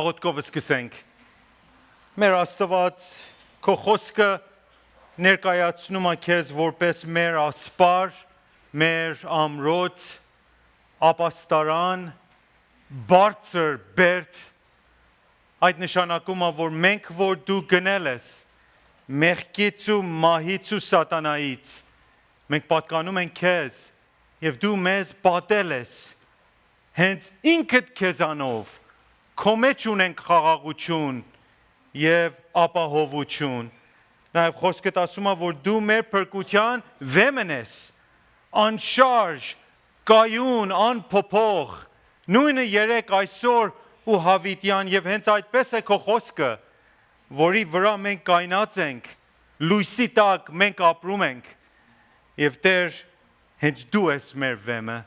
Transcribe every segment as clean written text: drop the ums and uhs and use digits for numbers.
աղոթքով սկսենք։ Մեր Աստված, քո խոսքը ներկայացնում է քեզ որպես մեր ասպար, մեր ամրոց, ապաստարան, բարձր բերդ, այդ նշանակում է, որ մենք, որ դու գնել ես, մեղքից ու մահից ու սատանայից, մենք պատկանում ենք քեզ, եւ դու մեզ պատել ես, հենց ինքդ քեզանով, քո մեջ ունենք խաղաղություն եւ ապահովություն։ Նաեւ խոսքդ ասում է, որ դու մեր փրկության վեմն ես, անշարժ, կայուն, անփոփոխ, նույնը երեք այսօր ու հավիտյան եւ հենց այդպես է քո խոսքը, որի վրա մենք կայնած ենք, լույսի տակ մենք ապրում ենք եւ Տեր հենց դու ես մեր վեմը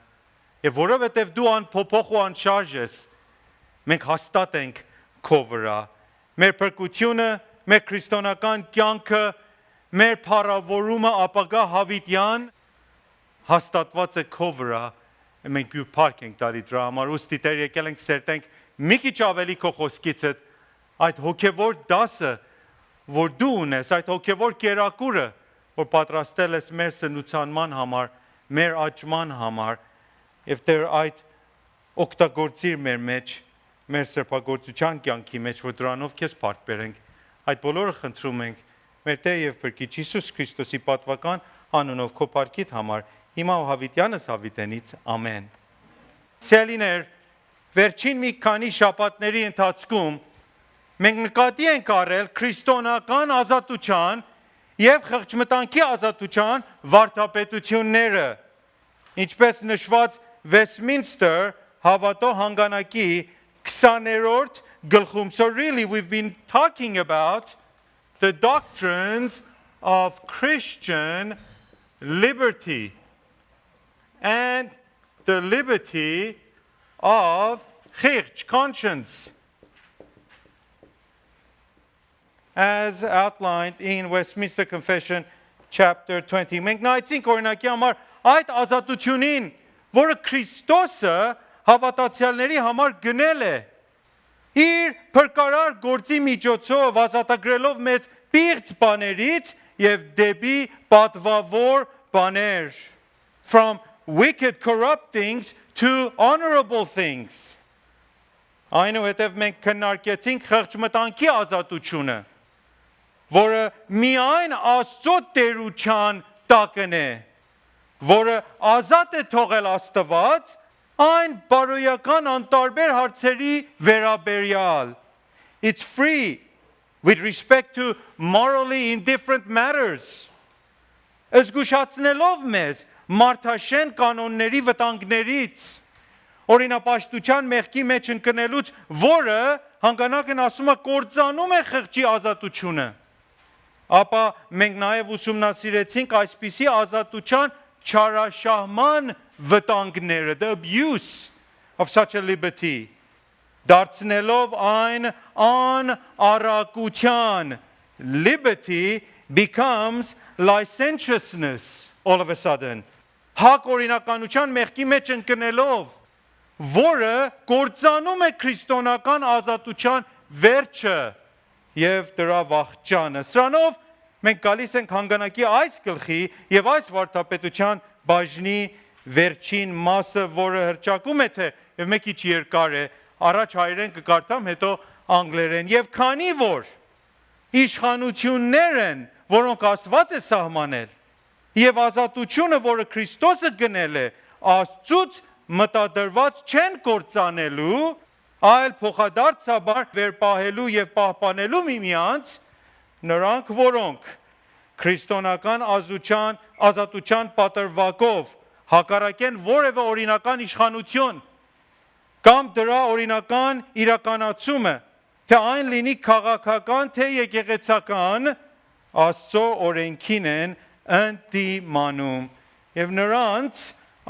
եւ որովհետեւ դու անփոփոխ ու անշարժ ես, մենք հաստատ ենք քո վրա։ Մեր փրկությունը, մեր քրիստոնական կյանքը, մեր փառավորումը ապագա հավիտյան հաստատված է քո վրա։ Մենք փառք ենք տալի դրա համար, ուստի Տեր եկել ենք սերտենք մի քիչ ավելի քո խոսքիցդ այդ հոգևոր դասը, որ դու ունես, այդ հոգևոր կերակուրը, որ պատրաստել ես մեր սնուցանման համար, մեր աճման համար, եւ Տեր այդ օգտագործիր մեր մեջ, մեր սրբագործության կյանքի մեջ, որ դրանով քեզ փառք բերենք։ Այդ բոլորը խնդրում ենք մեր Տեր եւ Փրկիչ Հիսուս Քրիստոսի պատվական անունով քո փառքիդ համար, հիմա ու հավիտյանս հավիտենից, ամեն։ Սիրելիներ, վերջին մի քանի շաբաթների ընթացքում մենք նկատի ենք առել քրիստոնեական ազատության եւ խղճմտանքի ազատության վարդապետությունները, ինչպես նշված Westminster հավատո հանգանակի 20-րդ գլխում. So really we've been talking about the doctrines of Christian liberty and the liberty of khirch, conscience, as outlined in Westminster Confession chapter 20. Մենք նայեցինք օրինակի համար այդ ազատությունին, որը Քրիստոսը հավատացյալների համար գնել է, իր փրկարար գործի միջոցով ազատագրելով մեզ պիղծ բաներից եւ դեպի պատվավոր բաներ, from wicked corrupt things to honorable things. Այնուհետև մենք քննարկեցինք խղճմտանքի ազատությունը, որը միայն Աստծո տերության տակն է, որը ազատ է թողել Աստված այն բարոյական անտարբեր հարցերի վերաբերյալ. It's free with respect to morally indifferent matters. Զգուշացնելով մեզ մարդաշեն կանոնների վտանգներից, օրինապաշտության մեղքի մեջ ընկնելուց, որը հանգանակն ասում է կործանում է խղճի ազատությունը, ապա մենք նաև ուսումնասիրեցինք այսպիսի ազատության չարաշահման վտանգները, the abuse of such a liberty, դարձնելով այն անառակության. Liberty becomes licentiousness all of a sudden. Հակ օրինականության մեղքի մեջ ընկնելով, որը կործանում է քրիստոնական ազատության վերջը եւ դրա վախճանը։ Սրանով մենք գալիս ենք հանգանակի այս գլխի եւ այս վարդապետության բաժնի վերջին մասը, որը հրճակում է թե եւ մեկ քիչ երկար է, առաջ հայերեն կկարդամ, հետո անգլերեն։ Եվ քանի որ իշխանություններ են, որոնք Աստված է սահմանել, եւ ազատությունը, որը Քրիստոսը գնել է, Աստծուց մտադրված չեն կործանելու, այլ փոխադարձաբար վերպահելու եւ պահպանելու միմյանց, նրանք, որոնք քրիստոնական ազատության պատրվակով հակառակեն որևէ օրինական իշխանություն կամ դրա օրինական իրականացումը, թե այն լինի քաղաքական, թե եկեղեցական, Աստծո օրենքին են ընդդիմանում եւ նրանց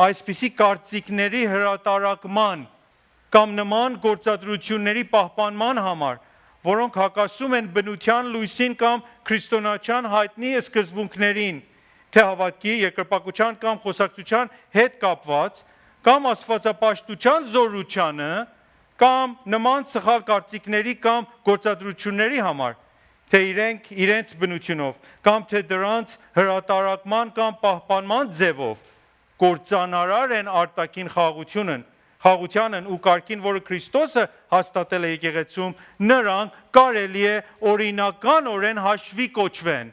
այսպիսի կարծիքների հրատարակման կամ նման գործադրությունների պահպանման համար, որոնք հակասում են բնության լույսին կամ քրիստոնեական հայտնի սկզբունքներին, թե հավատքի, երկրպագության կամ խոսակցության հետ կապված, կամ աստվածապաշտության զորությանը, կամ նման սխալ կարծիքների կամ գործադրությունների համար, թե իրենք իրենց բնությունով, կամ թե դրանց հրատարակման կամ պահպանման ձևով կործանարար են արտաքին խաղությանն ու կարգին, որը Քրիստոսը հաստատել է եկեղեցում, նրանք կարելի է օրինականորեն հաշվի կոչվեն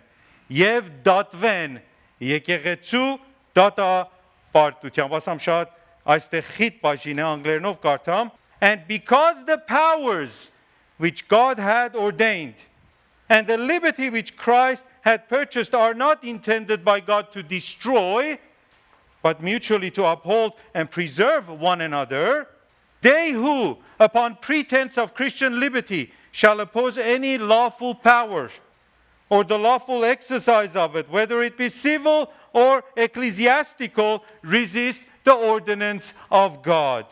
եւ դատվեն եկեղեցու դատապարտությամբ։ Ասամ շատ այստեղ խիտ բաժին է, անգլերենով կարդամ. And because the powers which God had ordained and the liberty which Christ had purchased are not intended by God to destroy, but mutually to uphold and preserve one another, they who, upon pretense of Christian liberty, shall oppose any lawful power or the lawful exercise of it, whether it be civil or ecclesiastical, resist the ordinance of God.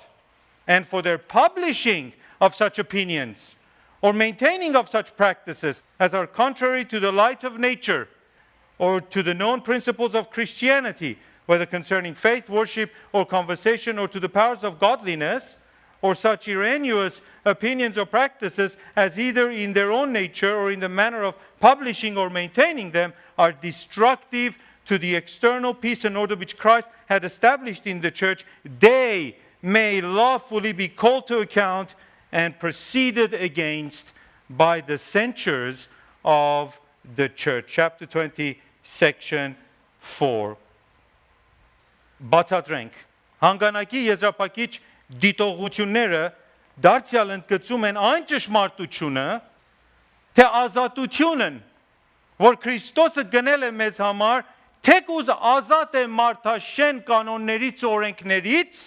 And for their publishing of such opinions or maintaining of such practices as are contrary to the light of nature or to the known principles of Christianity, whether concerning faith, worship, or conversation, or to the powers of godliness, or such erroneous opinions or practices as either in their own nature or in the manner of publishing or maintaining them are destructive to the external peace and order which Christ had established in the church, they may lawfully be called to account and proceeded against by the censures of the church. Chapter 20, section 4. Բացատրենք, հանգանակի եզրափակիչ դիտողությունները դարձյալ ընդգծում են այն ճշմարտությունը, թե ազատությունն, որ Քրիստոսը գնել է մեզ համար, թեկուզ ազատ է մարդաշեն կանոններից ու օրենքներից,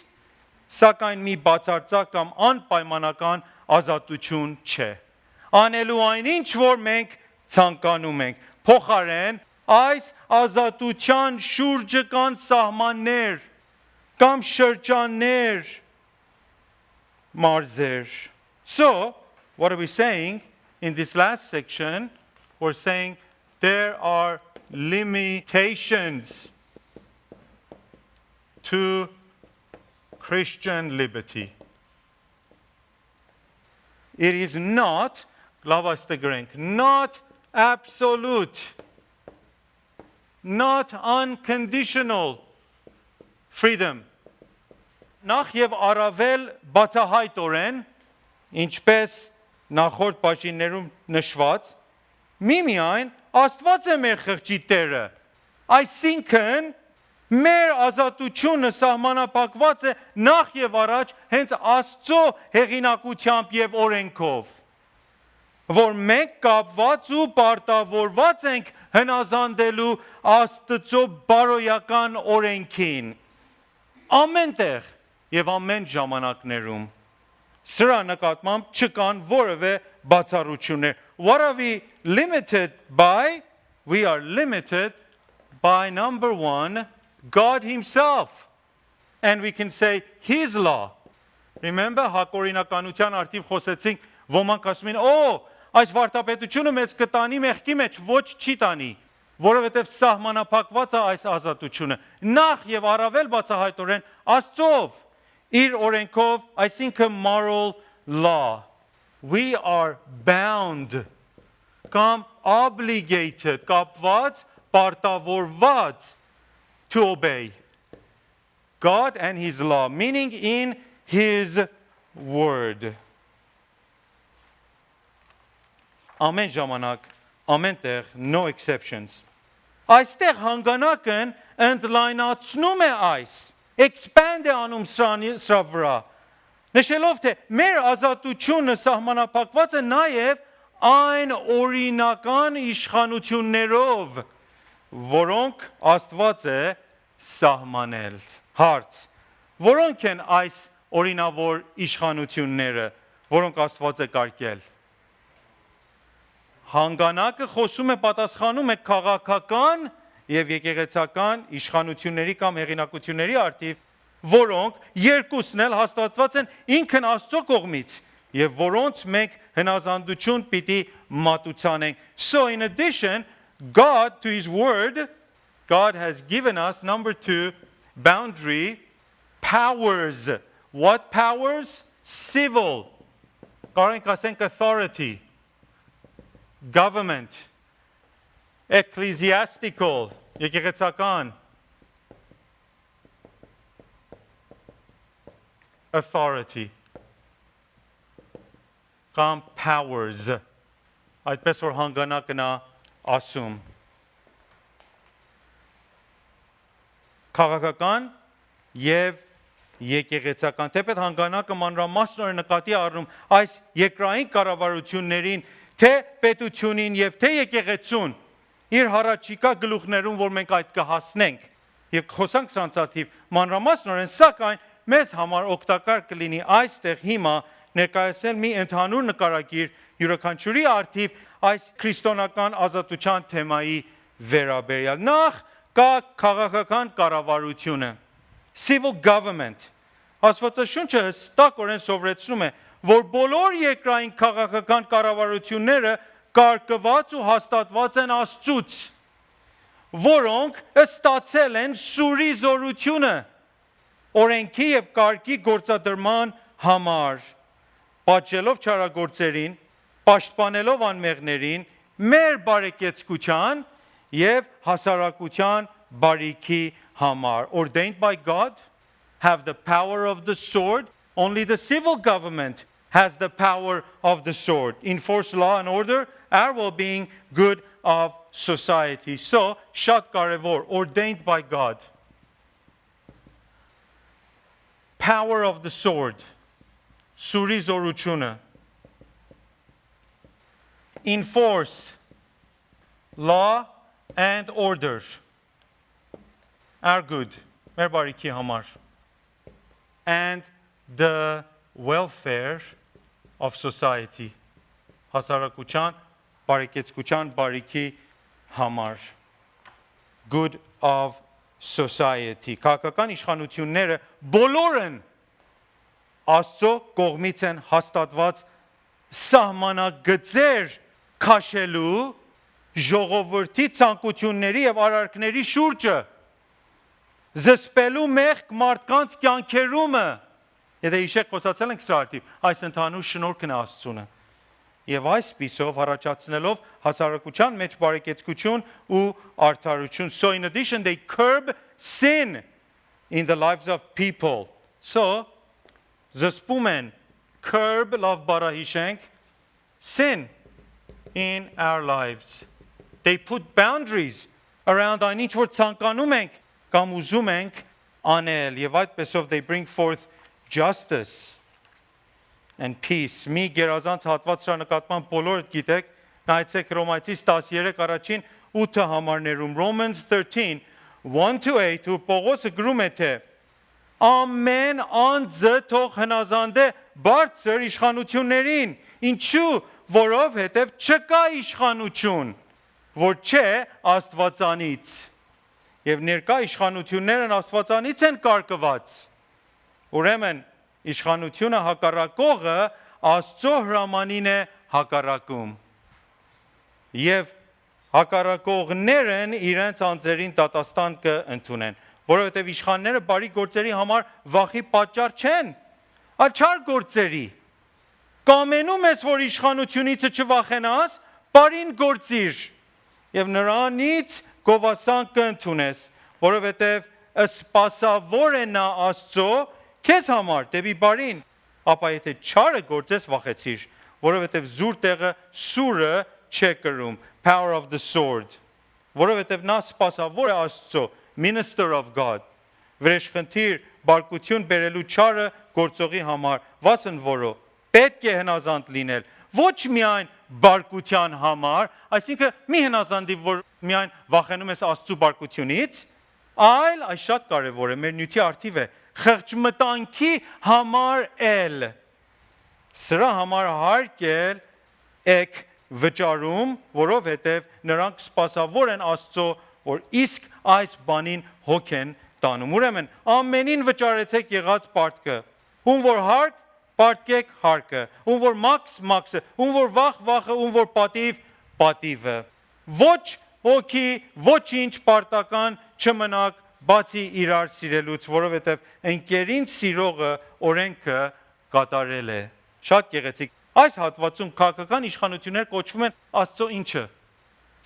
սակայն մի բացարձակ կամ անպայմանական ազատություն չէ։ Անելու այնինչ, որ մենք ցանկանում ենք, փոխարեն այս ազատության շուրջը կան սահմաններ կամ շրջաններ, մարզեր. So, what are we saying in this last section? We're saying there are limitations to Christian liberty. It is not, not absolute, not unconditional freedom. Նախ եւ առավել բացահայտորեն, ինչպես նախորդ բաժիններում նշված, միմիայն Աստված է մեր խղճի Տերը, այսինքն մեր ազատությունը սահմանափակված է նախ եւ առաջ հենց Աստծո հեղինակությամբ եւ օրենքով, որ մենք կապված ու պարտավորված ենք հնազանդելու Աստծո բարոյական օրենքին, ամենտեղ եւ ամեն ժամանակներում, սրա նկատմամբ չկան որևէ բացառություններ. What are we limited by? We are limited by number one, God himself. And we can say his law. Remember, հակօրինականության արդիվ խոսեցինք, ոմանք ասում են, այս վարդապետությունը մեզ կտանի մեղքի մեջ, ոչ չի տանի, որովհետև սահմանափակված է այս ազատությունը։ Նախ եւ առավել բացահայտորեն Աստծով, իր օրենքով, այսինքն moral law. We are bound, կամ obligated, կապված, պարտավորված to obey God and his law, meaning in his word. Ամեն ժամանակ, ամեն տեղ, no exceptions. Այստեղ հանգանակն ընդլայնացնում է այս, expand է անում սրա վրա, նշելով, թե մեր ազատությունը սահմանափակված է նաև այն օրինական իշխանություններով, որոնք Աստված է սահմանել։ Հարց. Որոնք են այս օրինավոր իշխանությունները, որոնք Աստված է կարգել։ Հանգանակը խոսում է, պատասխանում է քաղաքական եւ եկեղեցական իշխանությունների կամ հեղինակությունների արդիվ, որոնք երկուսն էլ հաստատված են ինքն Աստծո կողմից եւ որոնց մենք հնազանդություն պիտի մատուցանենք. So in addition, God to his word, God has given us number 2 boundary powers. What powers? civil, կարող ենք ասենք authority, government, ecclesiastical, եկեղեցական, authority, կամ powers, այդպես որ հանգանակն է ասում։ Քաղաքական եւ եկեղեցական, թեպետ հանգանակը մանրամասնորեն նկատի առնում այս երկրային կառավարություններին, թե պետությունին եւ թե եկեղեցուն իր հառաջիկա գլուխներում, որ մենք այդ կհասնենք եւ խոսանք սրանցաթիվ մանրամասնորեն, սակայն մեզ համար օգտակար կլինի այստեղ հիմա ներկայացնել մի ընդհանուր նկարագիր յուրաքանչյուրի արդիվ այս քրիստոնական ազատության թեմայի վերաբերյալ։ Նախ կա քաղաքական կառավարությունը, civil government։ Աստվածաշունչը հստակորեն սովորեցնում է, որ բոլոր երկրային քաղաքական կառավարությունները կարգված ու հաստատված են Աստծուց, որոնք ստացել են սուրի զորությունը օրենքի եւ կարգի գործադրման համար, պատժելով չարագործերին, պաշտպանելով անմեղներին, մեր բարեկեցկության եւ հասարակության բարիքի համար, ordained by God, have the power of the sword. Only the civil government has the power of the sword. Enforce law and order, our well-being, good of society. So, շատ կարևոր, ordained by God. Power of the sword. Սուրի զորությունը. Enforce law and order. Our good, մեր բարիքի համար. And the welfare of society. Հասարակության, բարեկեցկության բարիքի համար. Good of society. Քաղաքական իշխանությունները բոլորն Աստծո կողմից են հաստատված սահմանագծեր քաշելու ժողովրդի ցանկությունների եւ արարքների շուրջը, զսպելու մեղք մարդկանց կյանքերումը։ Եթե իշեք խոսացել ենք սրա արդիվ, այս ընդհանուր շնորհքն է Աստծունը։ Եվ այս պիսով առաջացնելով հասարակության մեջ բարեկեցկություն ու արդարություն. So in addition they curb sin in the lives of people. So զսպում են curb love բարահիշենք sin in our lives. They put boundaries around այն ինչ որ ցանկանում ենք կամ ուզում ենք անել եւ այդպեսով they bring forth justice and peace. Մի գերազանց հատված սրա նկատմամբ բոլորդ գիտեք, նայեցեք Հռոմայացիս 13 առաջին 8 համարներում Romans 13 1-8 ու Պողոսը գրում է թե ամեն անձը թող հնազանդե բարձր իշխանություններին, ինչու, որովհետև չկա իշխանություն, որ չէ Աստվածանից, եւ ներկա իշխանություններն Աստվածանից են կարգված, ուրեմն իշխանությունը հակառակողը Աստծո հրամանին է հակառակում, եւ հակառակողներն իրենց անձերին դատաստան կընդունեն, որովհետև իշխանները բարի գործերի համար վախի պատճառ չեն, այլ չար գործերի։ Կամենում ես, որ իշխանությունից չվախենաս, բարին գործիր եւ նրանից գովասան կընդունես, որովհետև սպասավոր է նա Աստծո քեզ համար դեպի բարին, ապա եթե չարը գործես վախեցիր, որովհետև զուր տեղը սուրը չէ կրում, power of the sword, որովհետև նա սպասավոր է Աստծո, minister of God, վրեժխնդիր բարկություն բերելու չարը գործողի համար, վասն որո պետք է հնազանդ լինել, ոչ միայն բարկության համար, այսինքն մի հնազանդի, որ միայն վախենում ես Աստծո բարկությունից, այլ այս շատ կարևոր է, մեր նյութի արդիվ է, խղճմտանքի համար էլ, սրա համար հարկել եք վճարում, որովհետև նրանք սպասավոր են Աստծո, որ իսկ այս բանին հոգ են տանում։ Ուրեմն ամենին վճարեցեք եղած պարտքը, ում որ հարկ, պարտքեք հարկը, ում որ մաքս, մաքսը, ում որ վախ, վախը, ում որ պատիվ, պատիվը։ Ոչ հոգի, ոչինչ պարտական չմնաք բացի իրար սիրելուց, որովհետև ընկերին սիրողը օրենքը կատարել է։ Շատ գեղեցիկ։ Այս հատվածում քաղաքական իշխանություններ կոչվում են Աստծո ինչը։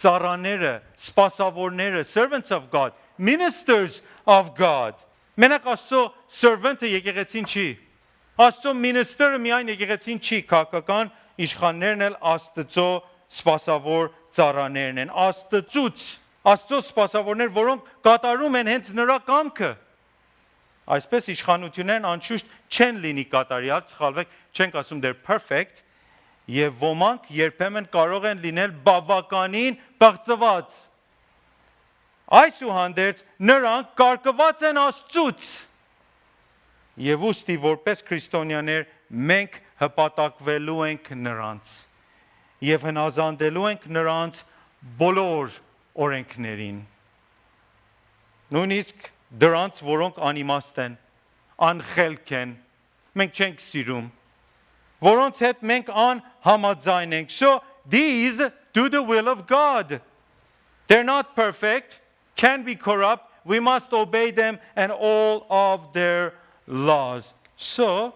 Ծառաները, սպասավորները, servants of God, ministers of God։ Մենակ Աստծո servant-ը եկեղեցին չի։ Աստծո minister-ը միայն եկեղեցին չի, քաղաքական իշխաններն էլ Աստծո սպասավոր ծառաներն են։ Աստծո սպասավորներ, որոնք կատարում են հենց նրա կամքը։ Այսպես իշխանություններն անշուշտ չեն լինի կատարյալ, սխալվեք, չենք ասում they're perfect, եւ ոմանք երբեմն կարող են լինել բավականին բաղծված։ Այսուհանդերձ նրանք կարգված են Աստծուց։ Եվ ուստի որպես քրիստոնյաներ մենք հպատակվելու ենք նրանց եւ հնազանդելու ենք նրանց բոլոր օրենքներին։ Նույնիսկ դրանց, որոնք անիմաստ են, անխելք են, մենք չենք սիրում, որոնց հետ մենք անհամաձայն ենք։ So these do the will of God. They're not perfect, can be corrupt, we must obey them and all of their laws. So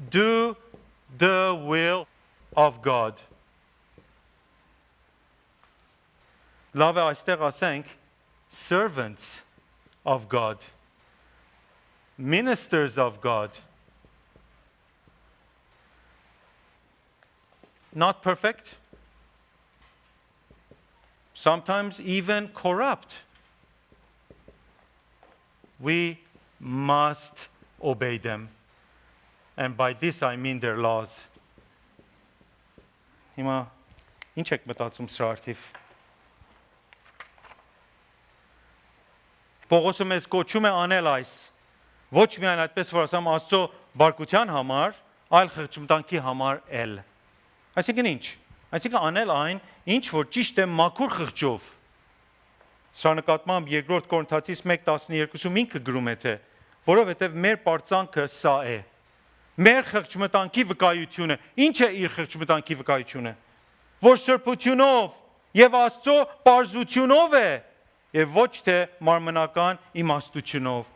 do the will of God. Լավ է այստեղ ասենք servants of God, ministers of God. Not perfect, sometimes even corrupt. We must obey them. And by this I mean their laws. Հիմա ինչ եք մտածում սրա արդիվ։ Պողոսը մեզ կոչում է անել այս, ոչ միայն այդպես որ ասամ Աստծո բարկության համար, այլ խղճմտանքի համար էլ։ Այսինքն ինչ։ Այսինքն անել այն, ինչ որ ճիշտ է մաքուր խղճով։ Սա նկատմամբ երկրորդ Կորինթացիս 1:12-ում ինքը գրում է թե, որովհետև մեր պարծանքը սա է։ Մեր խղճմտանքի վկայությունը, ինչ է իր խղճմտանքի վկայությունը, որ սրբությունով եւ Աստծո պարզությունով է, եւ ոչ թե մարմնական իմաստությունով,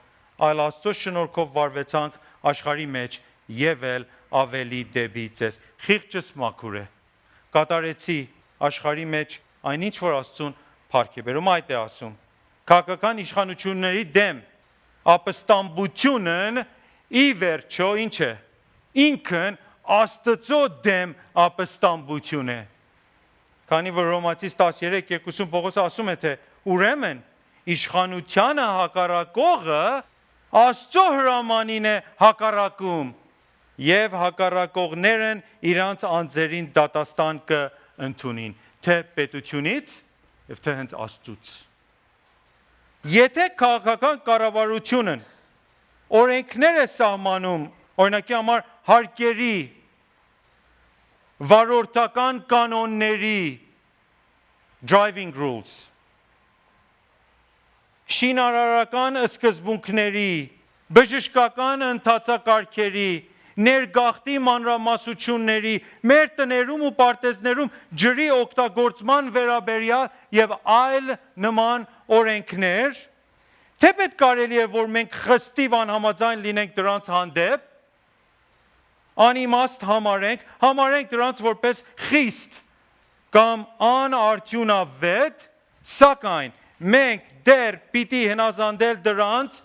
այլ Աստծո շնորհքով վարվեցանք աշխարհի մեջ եւ էլ ավելի դեպի ձեզ։ Խիղճս մաքուր է։ Կատարեցի աշխարհի մեջ այնինչ որ Աստծուն փառք է բերում, այդ է ասում։ Քաղաքական իշխանությունների դեմ ապստամբությունն ի վերջո ինչ է։ Ինքն Աստծո դեմ ապստամբություն է։ Քանի որ Ռոմացիս 13:2 Պողոսը ասում է թե ուրեմն իշխանությանը հակառակողը Աստծո հրամանին է հակառակում եւ հակառակողներն իրանց անձերին դատաստան կընդունին թե պետությունից եւ թե հենց Աստծուց։ Եթե քաղաքական կառավարությունն օրենքներ է սահմանում, օրինակի համար հարկերի, վարորդական կանոնների, driving rules, շինարարական սկզբունքների, բժշկական ընթացակարգերի, ներգաղթի մանրամասնությունների, մեր տներում ու պարտեզներում ջրի օգտագործման վերաբերյալ եւ այլ նման օրենքներ, թե պետք կարելի է որ մենք խստիվ անհամաձայն լինենք դրանց հանդեպ, անիմաստ համարենք դրանց որպես խիստ կամ անարդյունավետ, սակայն մենք դեռ պիտի հնազանդել դրանց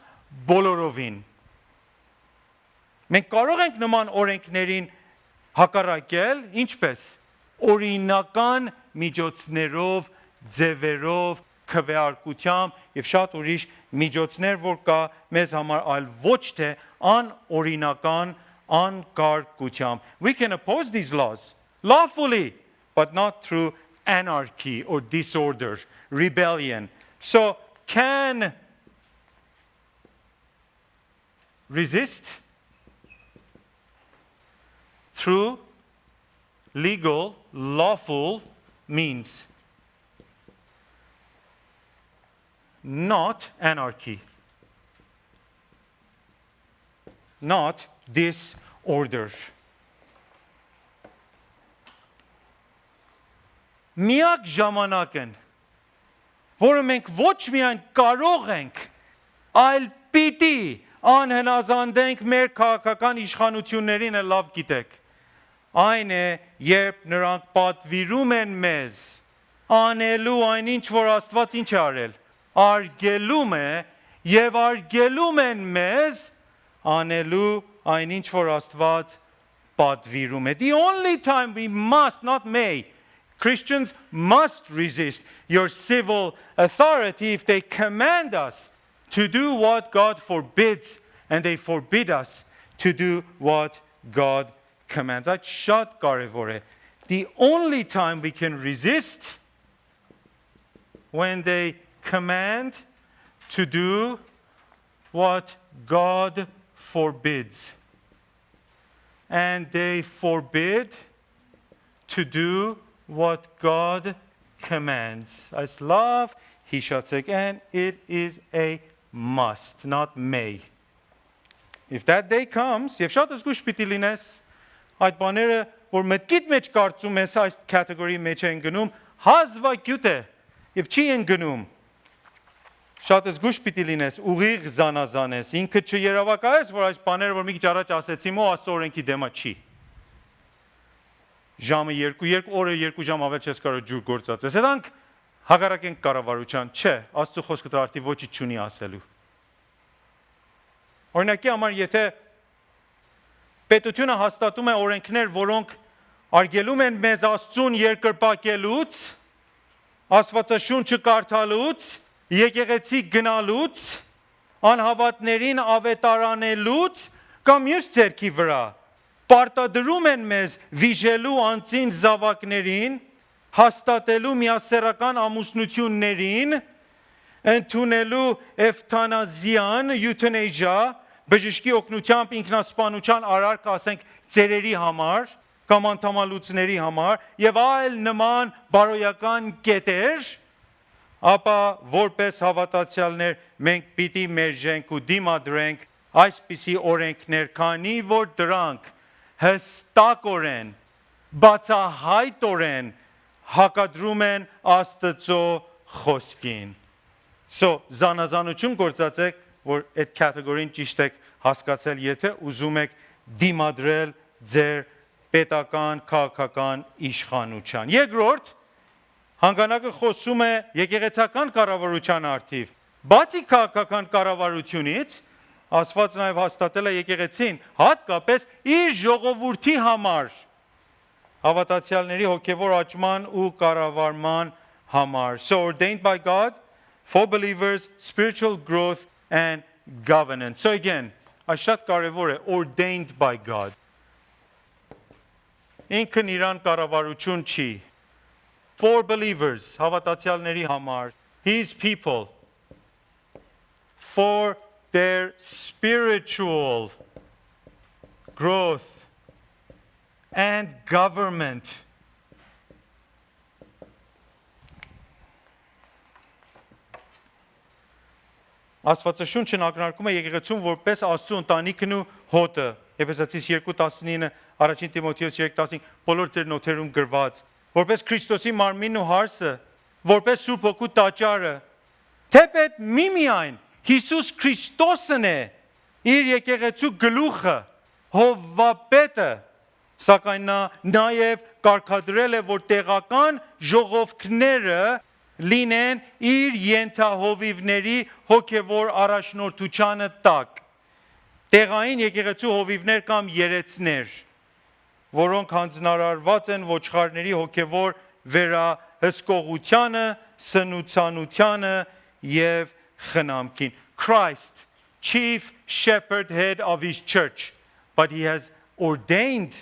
բոլորովին։ Մենք կարող ենք նման օրենքներին հակառակել, ինչպես օրինական միջոցներով, ձևերով, քվեարկությամբ եւ շատ ուրիշ միջոցներ, որ կա մեզ համար, այլ ոչ թե անօրինական անկարգությամբ։ We can oppose these laws lawfully, but not through anarchy or disorder, rebellion. So can resist through legal, lawful means, not anarchy, not disorder. Միակ ժամանակն, որը մենք ոչ միայն կարող ենք, այլ պիտի անհնազանդենք մեր քաղաքական իշխանություններին է լավ գիտեք։ Այն է, երբ նրանք պատվիրում են մեզ անելու այնինչ, որ Աստված ինչ է արել, արգելում է եւ արգելում են մեզ անելու այնինչ, որ Աստված պատվիրում է։ The only time we must, not may, Christians must resist your civil authority if they command us to do what God forbids and they forbid us to do what God commands. Այդ շատ կարևոր է. The only time we can resist when they command to do what God forbids and they forbid to do what God commands. Այս լավ հիշացեք, and it is a must, not may. If that day comes, եւ շատ զգուշ պիտի լինես, այդ բաները, որ մտքիդ մեջ կարծում ես այս category մեջ են գնում, հազվագյուտ է եւ չի են գնում։ Շատ զգուշ պիտի լինես, ուղիղ զանազանես, ինքը չերավակայես, որ այս բաները, որ մի քիչ առաջ ասեցի, մո Աստծո օրենքի դեմա չի։ Ժամը 2 օրը 2 ժամ ավել չես կարող ջուր գործածես։ Հետանք հագարակ ենք կառավարության, չէ, Աստծո խոսքը դրարտի ոչինչ չունի ասելու։ Օրինակի համար, եթե պետությունը հաստատում է օրենքներ, որոնք արգելում են մեզ Աստծուն երկրպագելուց, Աստվածաշունչը կարդալուց, եկեղեցի գնալուց, անհավատներին ավետարանելուց կամ մյուս ձեռքի վրա, պարտադրում են մեզ վիժելու անձին զավակներին, հաստատելու միասեռական ամուսնություններին, ընդունելու էվթանազիան, euthanasia, բժշկի օգնությամբ ինքնասպանության արարք, ասենք, ծերերի համար, կամ անդամալուծների համար, եւ այլ նման բարոյական կետեր, ապա որպես հավատացյալներ մենք պիտի մերժենք ու դիմադրենք այսպիսի օրենքներ, քանի որ դրանք հստակորեն, բացահայտորեն հակադրում են Աստծո խոսքին։ So, զանազանություն գործածեք, որ այդ category-ին ճիշտ եք հասկացել, եթե ուզում եք դիմադրել ձեր պետական, քաղաքական իշխանության։ Երկրորդ, հանգանակը խոսում է եկեղեցական կառավարության արդիվ։ Բացի քաղաքական կառավարությունից, Աստված նաև հաստատել է եկեղեցին, հատկապես իր ժողովրդի համար, հավատացյալների հոգևոր աճման ու կառավարման համար. So ordained by God for believers, spiritual growth and governance. So again, այս շատ կարևոր է, ordained by God. Ինքն իրան կառավարություն չի. For believers, հավատացյալների համար, his people, for their spiritual growth and government. Աստվածաշունչն ակնարկում է եկեղեցուն որպես Աստծո ընտանիքն ու հոտը։ Եփեսացիս 2:19, առաջին Տիմոթեոս 3:15, բոլոր ձեր նոթերում գրված, որպես Քրիստոսի մարմինն ու հարսը, որպես Սուրբ Հոգու տաճարը, թեպետ միմիայն Հիսուս Քրիստոսն է իր եկեղեցու գլուխը, հովվապետը, սակայն նա նաև կարգադրել է, որ տեղական ժողովքները լինեն իր ենթահովիվների հոգևոր առաջնորդությանը տակ։ Տեղային եկեղեցու հովիվներ կամ երեցներ, որոնք հանձնարարված են ոչխարների հոգևոր վերահսկողությանը, սնուցանությանը եւ խնամքին. Christ, chief shepherd, head of his church, but he has ordained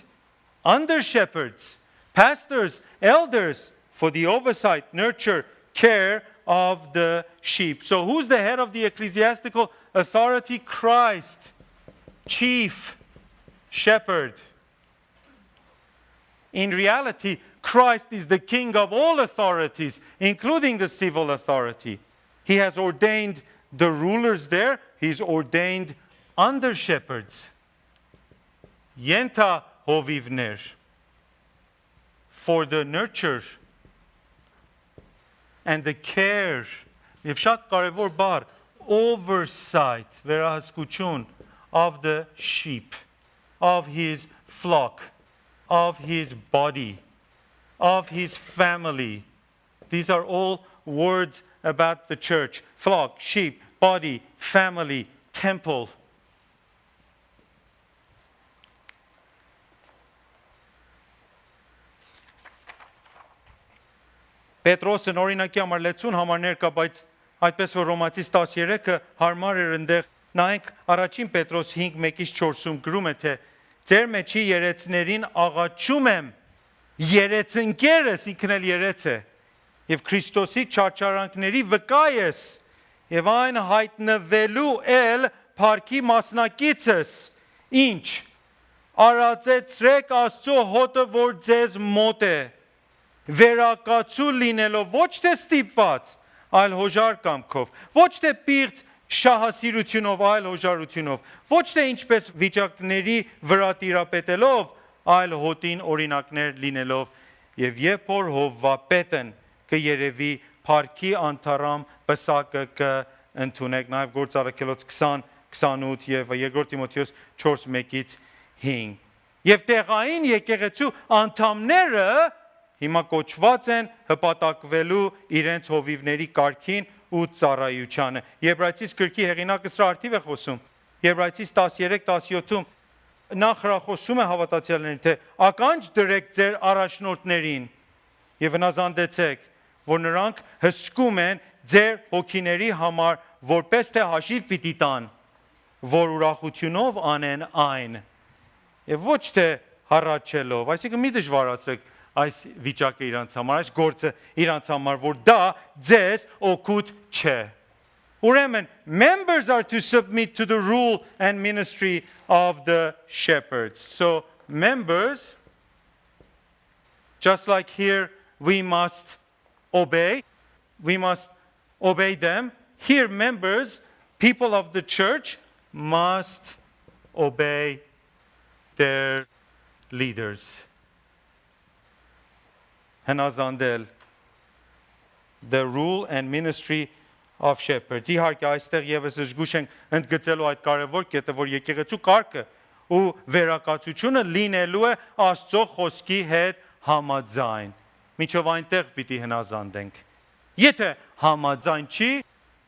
under shepherds, pastors, elders for the oversight, nurture, care of the sheep. So who's the head of the ecclesiastical authority? Christ, chief shepherd. In reality, Christ is the king of all authorities, including the civil authority. He has ordained the rulers there. He's ordained under shepherds. Yenta hovivner. For the nurture and the care. Եվ շատ կարևոր բառ, oversight, վերահսկություն of the sheep, of his flock, of his body, of his family. These are all words about the church. Flock, sheep, body, family, temple. Պետրոսը օրինակի համար լեցուն համարներ կա, բայց այդպես որ Ռոմացիս 13-ը հարմար էր այնտեղ նայենք առաջին Պետրոս 5:1-4-ում գրում է թե ձեր մեջի երեցներին աղաչում եմ երեցընկերս ինքն էլ երեց է եւ Քրիստոսի չարչարանքների վկա ես եւ այն հայտնվելու էլ փառքի մասնակիցս ինչ արածեցրեք Աստծո հոտը որ ձեզ մոտ է վերակացու լինելով ոչ թե ստիպված, այլ հոժար կամքով, ոչ թե պիղծ շահասիրությունով, այլ հոժարությունով, ոչ թե ինչպես վիճակների վրա տիրապետելով, այլ հոտին օրինակներ լինելով, եւ երբ որ հովվապետն կերևի փառքի անթարամ պսակը կընդունեք, նաեւ գործարքելոց 20:28 եւ 2 Տիմոթեոս 4:1-5 եւ տեղային եկեղեցու անդամները հիմա կոչված են հպատակվելու իրենց հովիվների կարգին ու ծառայությանը։ Եբրայեցիս գրքի հեղինակը սրա արդիվ է խոսում։ Եբրայեցիս 13:17-ում նա խրախոսում է հավատացյալներին, թե ականջ դրեք ձեր առաջնորդներին եւ հնազանդեցեք, որ նրանք հսկում են ձեր հոգիների համար, որպես թե հաշիվ պիտի տան, որ ուրախությունով անեն այն։ Եվ ոչ թե հառաչելով, այսինքն մի դժվարացրեք այս վիճակը իրանց համար, այս գործը իրանց համար, որ դա ձեզ օգուտ չէ։ Ուրեմն, members are to submit to the rule and ministry of the shepherds. So, members, just like here, we must obey them. Here, members, people of the church, must obey their leaders. Հնազանդել the rule and ministry of shepherds. Իհարկե այստեղ եւս զգուշ ենք ընդգծելու այդ կարևոր կետը, որ եկեղեցու կարգը ու վերակացությունը լինելու է Աստծո խոսքի հետ համաձայն։ Միջով այնտեղ պիտի հնազանդենք։ Եթե համաձայն չի,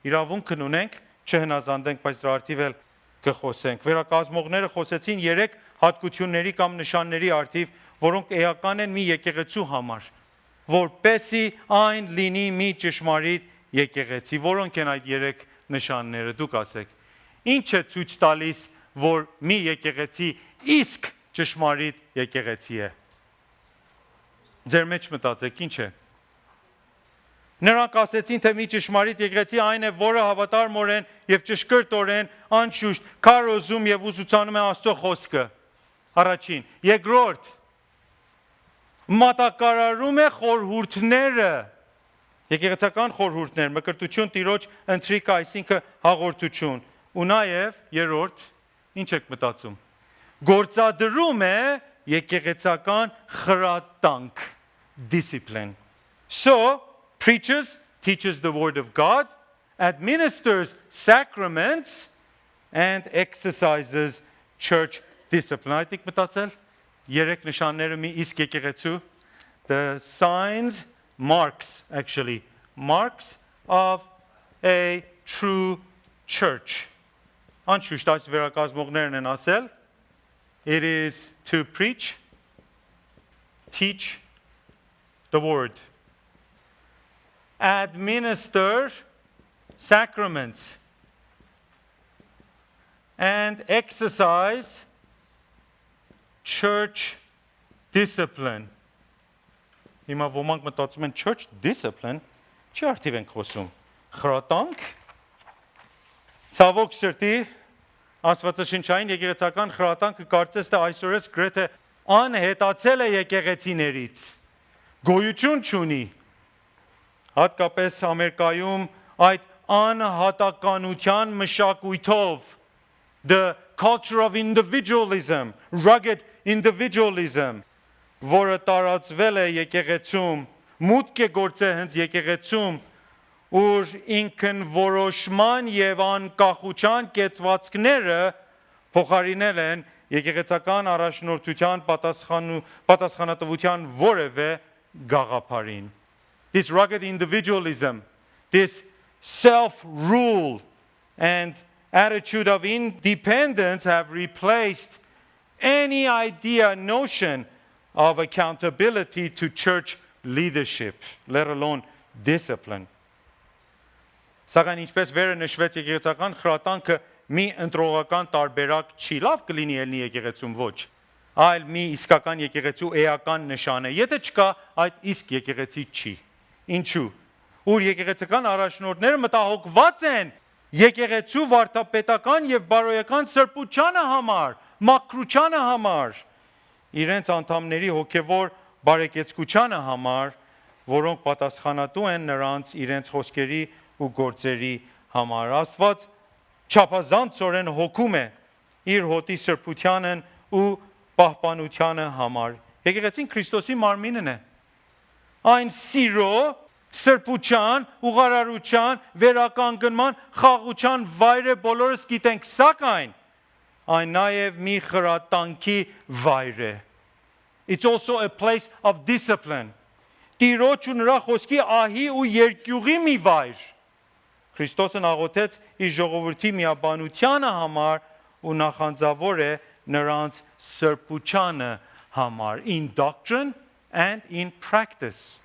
իրավունք ունենք չհնազանդենք, բայց դրա արդիվ էլ կխոսենք։ Վերակազմողները խոսեցին 3 հատկությունների կամ նշանների արդիվ, որոնք էական են մի եկեղեցու համար, որպեսի այն լինի մի ճշմարիտ եկեղեցի, որոնք են այդ 3 նշանները, դուք ասեք, ինչ է ցույց տալիս, որ մի եկեղեցի իսկ ճշմարիտ եկեղեցի է։ Ձեր մեջ մտածեք, ինչ է։ Նրանք ասեցին, թե մի ճշմարիտ եկեղեցի այն է, որը հավատարմորեն եւ ճշգրտորեն անշուշտ քարոզում եւ ուսուցանում է Աստծո խոսքը։ Առաջին, երկրորդ, մատակարարում է խորհուրդները, եկեղեցական խորհուրդներ, մկրտություն, տիրոջ ընթրիք, այսինքն հաղորդություն, ու նաև երրորդ, ինչ եք մտածում, գործադրում է եկեղեցական խրատանք, discipline. So, preaches, teaches the word of God, administers sacraments, and exercises church discipline. Այդիկ մտածել, երեք նշանները մի իսկ եկեղեցու, the signs, marks of a true church. Անշուշտ այս վերակազմողներն են ասել, it is to preach, teach the word, administer sacraments, and exercise church discipline. Հիմա ոմանք մտածում են church discipline, չի արդիվ ենք խոսում։ Խրատանք, ցավոք սրտի, աստվածաշնչային եկեղեցական խրատանքը կարծես թե այսօրս գրեթե անհետացել է եկեղեցիներից։ Գոյություն չունի։ Հատկապես Ամերիկայում այդ անհատականության մշակույթով, the culture of individualism, rugged individualism, որը տարածվել է եկեղեցում, մուտք է գործել հենց եկեղեցում, ուր ինքն որոշման եւ անկախության կեցվածքները փոխարինել են եկեղեցական առաջնորդության պատասխանատվության որևէ գաղափարին. This rugged individualism, this self-rule and attitude of independence have replaced any idea, notion of accountability to church leadership, let alone discipline. Սակայն ինչպես վերը նշվեց եկեղեցական խրատանքը մի ընտրողական տարբերակ չի, լավ կլինի ելնի եկեղեցում ոչ, այլ մի իսկական եկեղեցու էական նշան է, եթե չկա այդ իսկ եկեղեցի չի, ինչու, ուր եկեղեցական առաջնորդները մտահոգված են եկեղեցու վարդապետական եւ բարոյական սրբությանը համար, մաքրությանը համար, իրենց անդամների հոգևոր բարեկեցկությանը համար, որոնք պատասխանատու են նրանց իրենց խոսքերի ու գործերի համար. Աստված չափազանցորեն հոգում է իր հոտի սրբությանն ու պահպանությանը համար. Եկեղեցին Քրիստոսի մարմինն է. Այն սիրո, սրբության, ուղղարարության, վերականգնման, խաղաղության վայր է, բոլորս գիտենք, սակայն այն նաև մի խրատանքի վայր է. It's also a place of discipline. Տիրոջ ու նրա խոսքի ահի ու երկյուղի մի վայր. Քրիստոսն աղոթեց իր ժողովրդի միաբանությանը համար ու նախանձավոր է նրանց սրբությանը համար, in doctrine and in practice.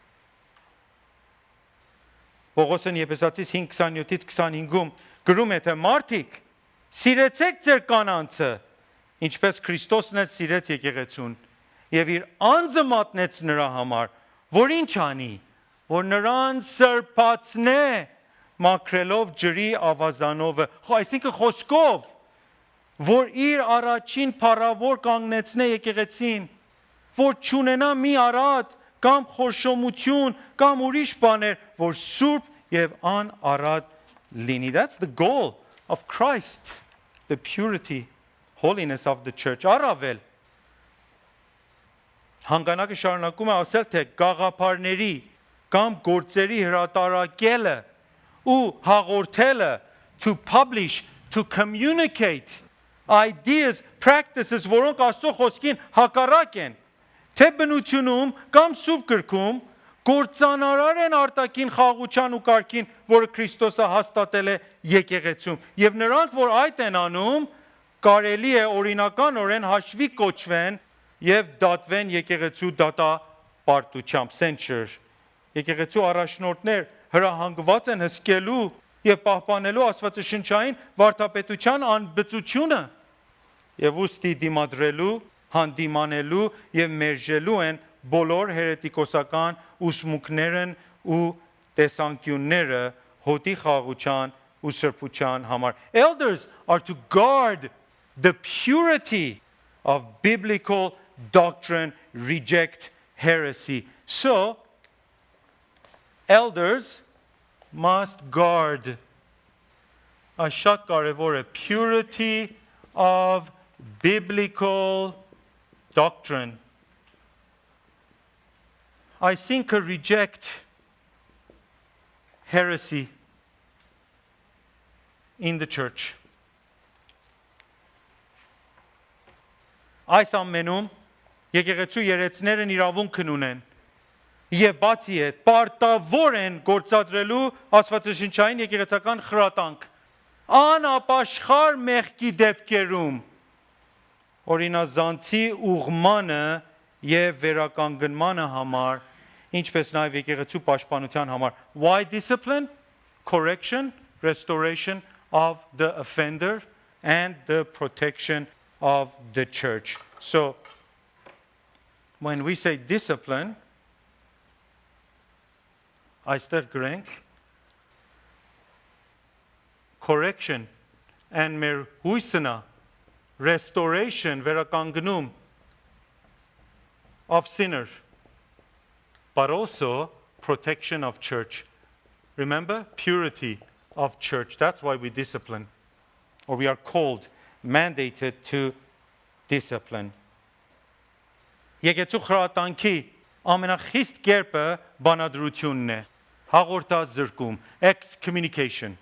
Պողոսն Եփեսացիս 5:27-ից 25-ում գրում է, թե մարդիկ, սիրեցեք ձեր կանանցը, ինչպես Քրիստոսն էլ սիրեց եկեղեցուն, եւ իր անձը մատնեց նրա համար, որ ինչ անի, որ նրան սրբացնե, մաքրելով ջրի ավազանովը, այսինքն խոսքով, որ իր առաջին փառավոր կանգնեցնե եկեղեցին, որ չունենա մի արատ կամ խորշոմություն կամ ուրիշ բաներ, որ սուրբ եւ անարատ լինի. That's the goal of Christ, the purity, holiness of the church. Առավել հանգանակը շարունակում է ասել, թե գաղափարների կամ գործերի հրատարակելը ու հաղորդելը to publish, to communicate ideas, practices, որոնք Աստծո խոսքին հակառակ են, թե բնությունում կամ սուրբ գրքում գործանարար են արտաքին խաղաղության ու կարգին, որը Քրիստոսը հաստատել է եկեղեցում, եւ նրանք, որ այդ են անում, կարելի է օրինականորեն հաշվի կոչվեն եւ դատվեն եկեղեցու դատապարտությամբ, censure. Եկեղեցու առաջնորդներ հրահանգված են հսկելու եւ պահպանելու աստվածաշնչային վարդապետության անբծությունը եւ ուստի դիմադրելու, հանդիմանելու եւ մերժելու են բոլոր հերետիկոսական ուսմունքներն ու տեսանկյունները հոտի խաղաղության ու սրբության համար. Elders are to guard the purity of biblical doctrine, reject heresy. So, elders must guard շատ կարևոր է purity of biblical doctrine. I think reject heresy in the church. Այս ամենում եկեղեցու երեցներն իրավունք ունեն եւ բացի այդ պարտավոր են գործադրելու աստվածաշնչային եկեղեցական խրատանք անապաշխար մեղքի դեպքերում օրինազանցի ուղմանը եւ վերականգնմանը համար, ինչպես նաեւ եկեղեցու պաշտպանության համար. Why discipline? Correction, restoration of the offender and the protection of the church. So, when we say discipline, այստեղ գրենք correction and մեր հույսնա restoration, վերականգնում of sinner, but also protection of church. Remember, purity of church. That's why we discipline, or we are called, mandated to discipline. Եկեցու խրատանքի ամենախիստ կերպը բանադրությունն է, հաղորդազրկում, excommunication։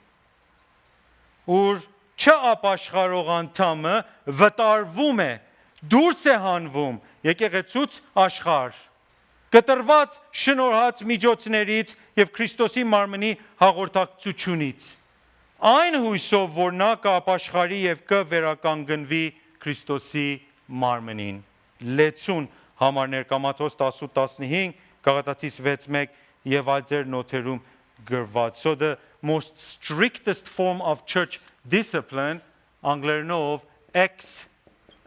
Ուր չապաշխարող անդամը վտարվում է, դուրս է հանվում եկեղեցուց աշխարհ, կտրված շնորհած միջոցներից եւ Քրիստոսի մարմնի հաղորդակցությունից։ Այն հույսով, որ նա կապաշխարի եւ կվերականգնվի Քրիստոսի մարմնին։ Լեցուն համարներ կամաթոս 18-15, Գաղատացիս 6:1 եւ այլ ձեր նոթերում գրված։ So the most strictest form of church discipline, անգլերենով X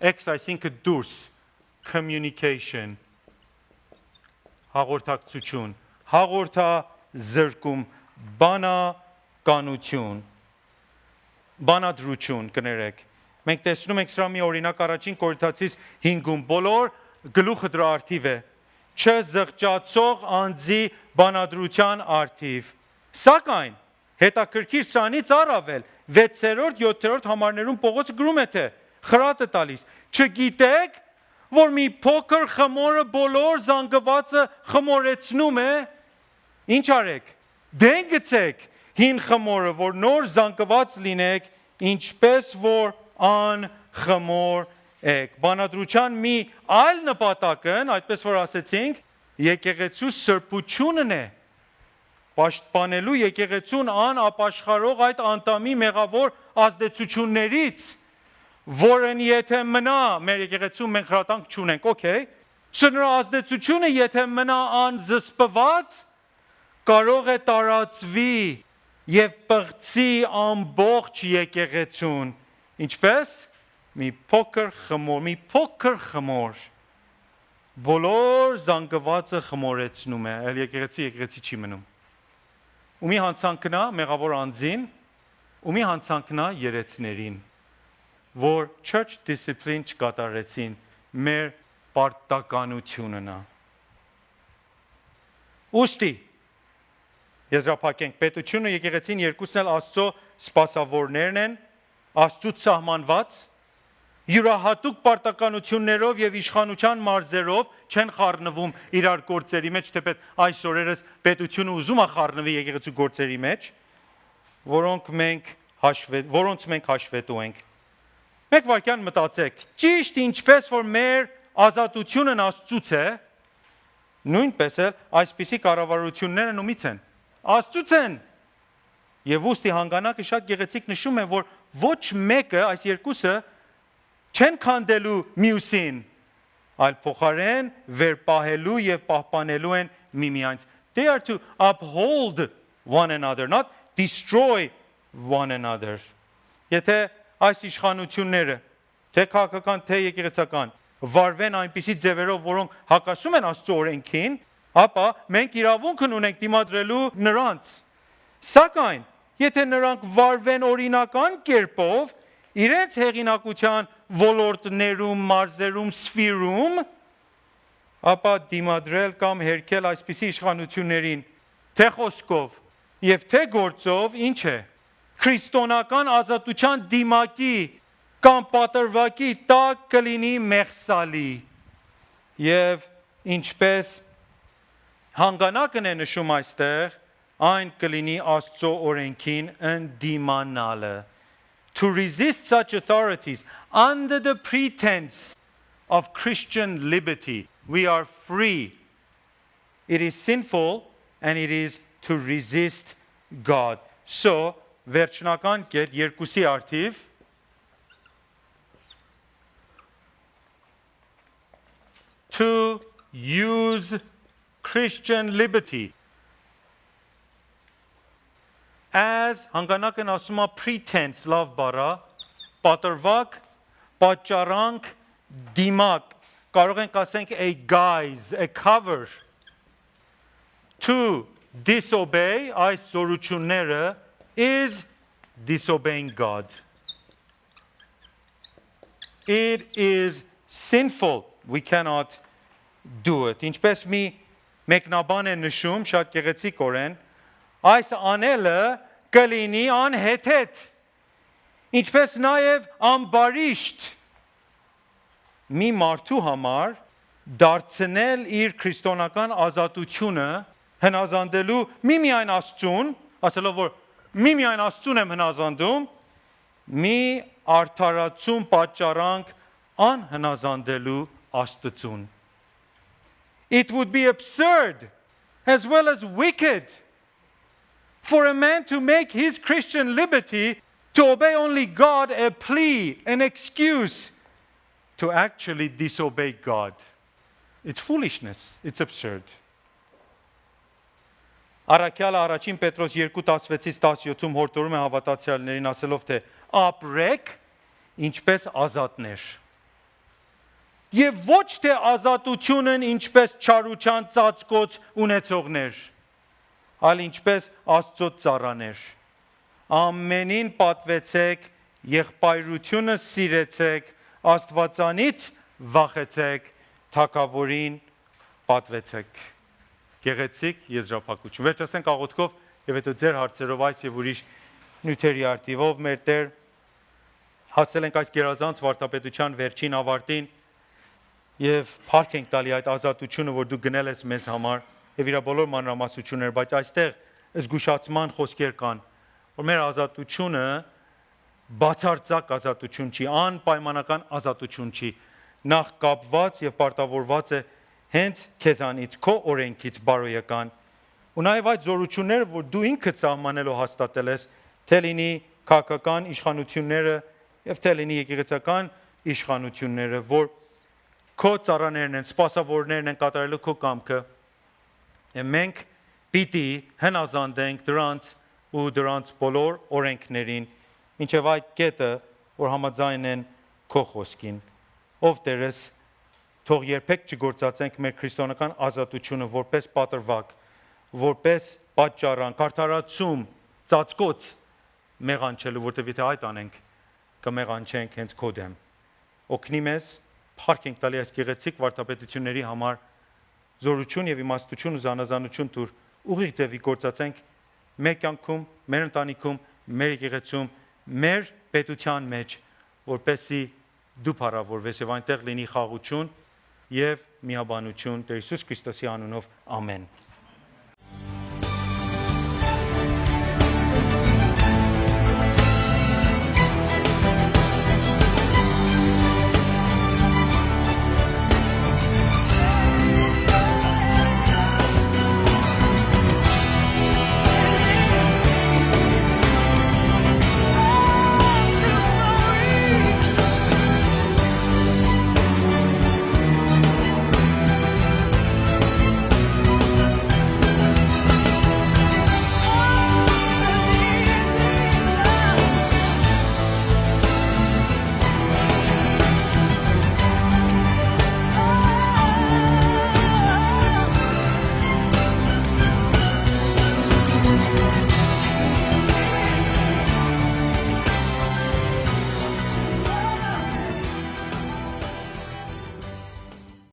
I think դուրս, communication, հաղորդակցություն, հաղորդազրկում, բանականություն, բանադրություն կներեք։ Մենք տեսնում ենք սրա մի օրինակ առաջին Կորինթացիս 5-ում բոլոր գլուխը դրա արդիվ է, չզղջացող անձի բանադրության արդիվ։ Սակայն հետաքրքիր սրանից առավել 6-րդ, 7-րդ համարներում Պողոսը գրում է թե խրատը տալիս, չգիտեք, որ մի փոքր խմորը բոլոր զանգվածը խմորեցնում է, ինչ արեք, դեն գցեք հին խմորը, որ նոր զանգված լինեք, ինչպես որ անխմոր եք։ Բանադրության մի այլ նպատակն, այդպես որ ասեցինք, եկեղեցու սրբությունն է, պաշտպանելու եկեղեցուն անապաշխարող այդ անդամի մեղավոր ազդեցություններից, որն եթե մնա, մեր եկեղեցում մենք խրատանք չունենք, okay, նրա ազդեցությունը եթե մնա անզսպված, կարող է տարածվի եւ պղծի ամբողջ եկեղեցուն, ինչպես մի փոքր խմոր, բոլոր զանգվածը խմորեցնում է, այլ եկեղեցի չի մնում։ Ումի հանցանքնա մեղավոր անձին, ումի հանցանքնա երեցներին, որ church discipline չկատարեցին, մեր պարտականությունն է։ Ուստի, եզրափակենք, պետությունը եկեղեցին երկուսն էլ Աստծո սպասավորներն են, Աստծուց սահմանված, յուրահատուկ պարտականություններով եւ իշխանության մարզերով չեն խառնվում իրար գործերի մեջ, թեպետ այս օրերս պետությունը ուզում է խառնվի եկեղեցու գործերի մեջ, որոնց մենք հաշվետու ենք։ Մեկ վարքյան մտածեք, ճիշտ ինչպես որ մեր ազատությունն Աստծուց է, նույնպես էլ այսպիսի կառավարությունները ումից են, Աստծուց են։ Եվ ուստի հանգանակը շատ գեղեցիկ նշում է, որ ոչ մեկը, այս երկուսը չեն քանդելու մյուսին, այլ փոխարեն վերպահելու եւ պահպանելու են միմյանց։ They are to uphold one another, not destroy one another. Եթե այս իշխանությունները, թե քաղաքական, թե եկեղեցական, վարվեն այնպիսի ձևերով, որոնք հակասում են Աստծո օրենքին, ապա մենք իրավունք ունենք դիմադրելու նրանց։ Սակայն, եթե նրանք վարվեն օրինական կերպով, իրենց հեղինակության ոլորտներում, մարզերում, սֆիրում, ապա դիմադրել կամ հերքել այսպիսի իշխանություններին, թե խոսքով եւ թե գործով, ինչ է, քրիստոնական ազատության դիմակի կամ պատրվակի տակ կլինի մեղսալի եւ ինչպես հանգանակն է նշում այստեղ, այն կլինի Աստծո օրենքին ընդդիմանալը. To resist such authorities under the pretense of Christian liberty, we are free. It is sinful and it is to resist God. So, վերջնական կետ երկուսի արդիվ to use Christian liberty as հանգանակն ասում է pretense, լավ բառա, պատրվակ, պատճառանք, դիմակ, կարող ենք ասենք a guise, a cover, to disobey, այս զորությունները, is disobeying God. It is sinful. We cannot do it. Ինչպես մի մեկնաբան է նշում, շատ գեղեցիկ օրեն, այս անելը կլինի անհեթեթ, ինչպես նաև ամբարիշտ մի մարդու համար դարձնել իր քրիստոնական ազատությունը հնազանդելու միմիայն Աստծուն, ասելով որ միմիայն Աստծուն եմ հնազանդում, մի արդարացում պատճառանք անհնազանդելու Աստծուն. It would be absurd as well as wicked for a man to make his Christian liberty to obey only God a plea, an excuse to actually disobey God. It's foolishness. It's absurd. Առաքյալը առաջին Պետրոս 2:16-ից 17-ում հորդորում է հավատացյալներին ասելով թե ապրեք ինչպես ազատներ։ Եվ ոչ թե ազատությունն ինչպես չարության ծածկոց ունեցողներ, այլ ինչպես Աստծո ծառաներ։ Ամենին պատվեցեք, եղբայրությունը սիրեցեք, Աստվածանից վախեցեք, թագավորին պատվեցեք։ Գեղեցիկ եզրափակություն։ Վերջացնենք աղոթքով եւ հետո ձեր հարցերով այս եւ ուրիշ նյութերի արդիվով մեր Տեր հասել ենք այս գերազանց վարդապետության վերջին ավարտին եւ փառք ենք տալի այդ ազատությունը, որ դու գնել ես մեզ համար եւ իր բոլոր մանրամասնությունները, բայց այստեղ զգուշացման խոսքեր կան, որ մեր ազատությունը բացարձակ ազատություն չի, անպայմանական ազատություն չի, նախ կապված եւ պարտավորված է հենց քեզանից, քո օրենքից բարոյական, ու նաև այդ զորությունները, որ դու ինքդ սահմանելով հաստատել ես, թե լինի քաղաքական իշխանությունները եւ թե լինի եկեղեցական իշխանությունները, որ քո ծառաներն են, սպասավորներն են կատարելու քո կամքը, եւ մենք պիտի հնազանդենք դրանց ու դրանց բոլոր օրենքներին, մինչեւ այդ կետը, որ համաձայն են քո խոսքին, ով Տերես թող երբեք չգործածենք մեր քրիստոնեական ազատությունը որպես պատրվակ, որպես պատճառանք, արդարացում, ծածկոց մեղանչելու, որտեղ եթե այդ անենք, կմեղանչենք հենց քո դեմ։ Օգնի մեզ, փառք ենք տալի այս գեղեցիկ վարդապետությունների համար, զորություն եւ իմաստություն ու զանազանություն տուր, ուղիղ ձևի գործածենք մեր կյանքում, մեր ընտանիքում, մեր եկեղեցում, մեր պետության մեջ, որպեսզի դու փառավորվես եւ այնտեղ լինի խաղաղություն եւ միաբանություն Տեր Հիսուս Քրիստոսի անունով ամեն